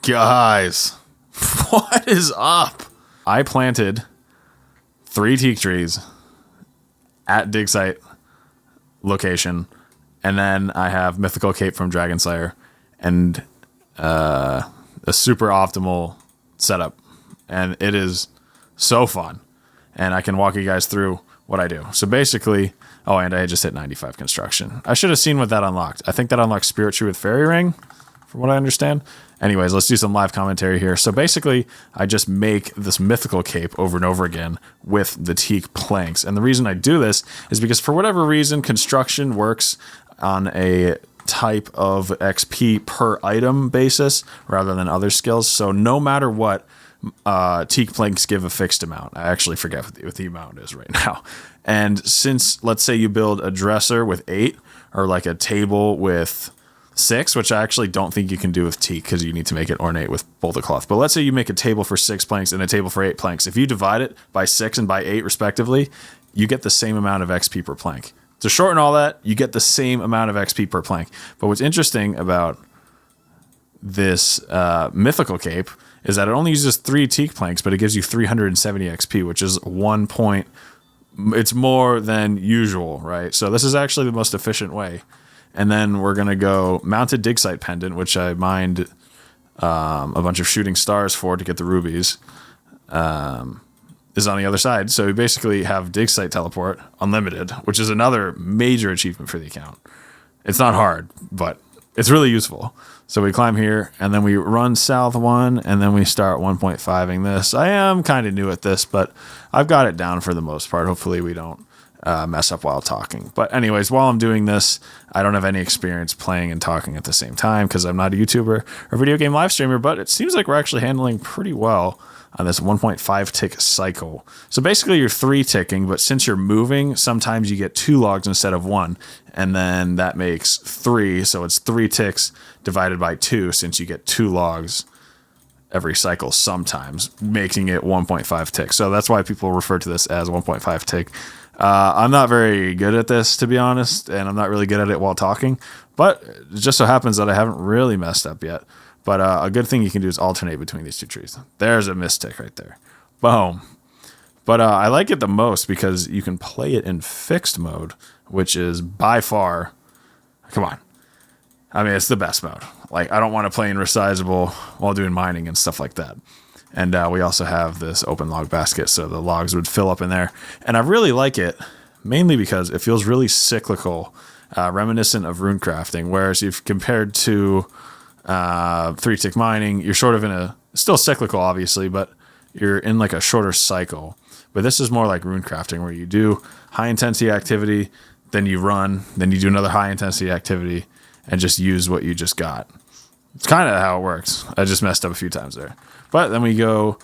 Guys, what is up? I planted 3 teak trees at dig site location, and then I have Mythical Cape from Dragon Slayer and a super optimal setup, and it is so fun. And I can walk you guys through what I do. So basically, oh, and I just hit 95 construction. I should have seen what that unlocked. I think that unlocks Spirit Tree with Fairy Ring, from what I understand. Anyways, let's do some live commentary here. So basically, I just make this Mythical Cape over and over again with the teak planks. And the reason I do this is because for whatever reason, construction works on a type of XP per item basis rather than other skills. So no matter what, teak planks give a fixed amount. I actually forget what the amount is right now. And since, let's say you build a dresser with 8 or like a table with 6, which I actually don't think you can do with teak because you need to make it ornate with boulder cloth. But let's say you make a table for 6 planks and a table for 8 planks. If you divide it by 6 and by 8 respectively, you get the same amount of XP per plank. To shorten all that, you get the same amount of XP per plank. But what's interesting about this Mythical Cape is that it only uses 3 teak planks, but it gives you 370 XP, which is 1 point. It's more than usual, right? So this is actually the most efficient way. And then we're going to go Mounted Dig Site Pendant, which I mined a bunch of shooting stars for to get the rubies, is on the other side. So we basically have Dig Site Teleport unlimited, which is another major achievement for the account. It's not hard, but it's really useful. So we climb here, and then we run south 1, and then we start 1.5ing this. I am kind of new at this, but I've got it down for the most part. Hopefully we don't mess up while talking. But anyways, while I'm doing this, I don't have any experience playing and talking at the same time because I'm not a YouTuber or video game live streamer, but it seems like we're actually handling pretty well on this 1.5 tick cycle. So basically you're 3 ticking, but since you're moving, sometimes you get 2 logs instead of 1, and then that makes 3. So it's 3 ticks divided by 2 since you get 2 logs every cycle sometimes, making it 1.5 tick. So that's why people refer to this as 1.5 tick. I'm not very good at this, to be honest, and I'm not really good at it while talking, but it just so happens that I haven't really messed up yet. But a good thing you can do is alternate between these 2 trees. There's a mystic right there. Boom. But I like it the most because you can play it in fixed mode, which is by far, come on. I mean, it's the best mode. Like, I don't want to play in resizable while doing mining and stuff like that. And we also have this open log basket, so the logs would fill up in there. And I really like it, mainly because it feels really cyclical, reminiscent of rune crafting, whereas if compared to 3-tick mining, you're sort of in a, still cyclical obviously, but you're in like a shorter cycle. But this is more like rune crafting, where you do high intensity activity, then you run, then you do another high intensity activity, and just use what you just got. It's kind of how it works. I just messed up a few times there. But then we go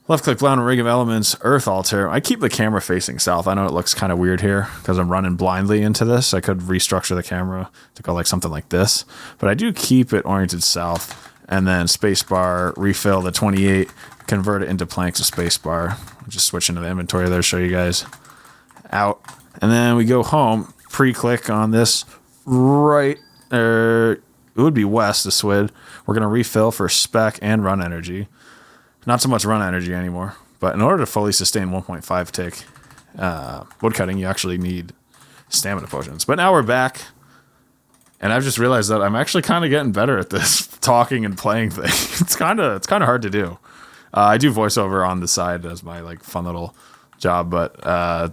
left click down, Ring of Elements, Earth Altar. I keep the camera facing south. I know it looks kind of weird here because I'm running blindly into this. I could restructure the camera to go like something like this. But I do keep it oriented south. And then spacebar, refill the 28, convert it into planks of spacebar. Just switch into the inventory there to show you guys out. And then we go home, pre-click on this right there. It would be west, the swiid. We're going to refill for spec and run energy. Not so much run energy anymore. But in order to fully sustain 1.5 tick woodcutting, you actually need stamina potions. But now we're back. And I've just realized that I'm actually kind of getting better at this talking and playing thing. It's kind of hard to do. I do voiceover on the side as my like fun little job. But as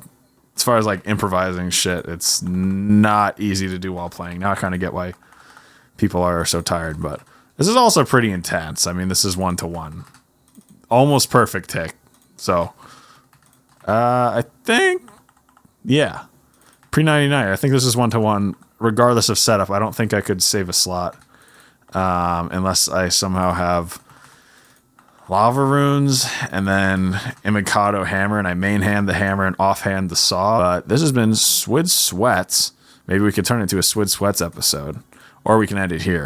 far as like improvising shit, it's not easy to do while playing. Now I kind of get why people are so tired, but this is also pretty intense. I mean, this is 1-to-1, almost perfect tick. So, I think, yeah, pre-99. I think this is 1-to-1, regardless of setup. I don't think I could save a slot, unless I somehow have lava runes and then Imikado hammer, and I main hand the hammer and offhand the saw. But this has been Swiid Sweats. Maybe we could turn it into a Swiid Sweats episode. Or we can end it here.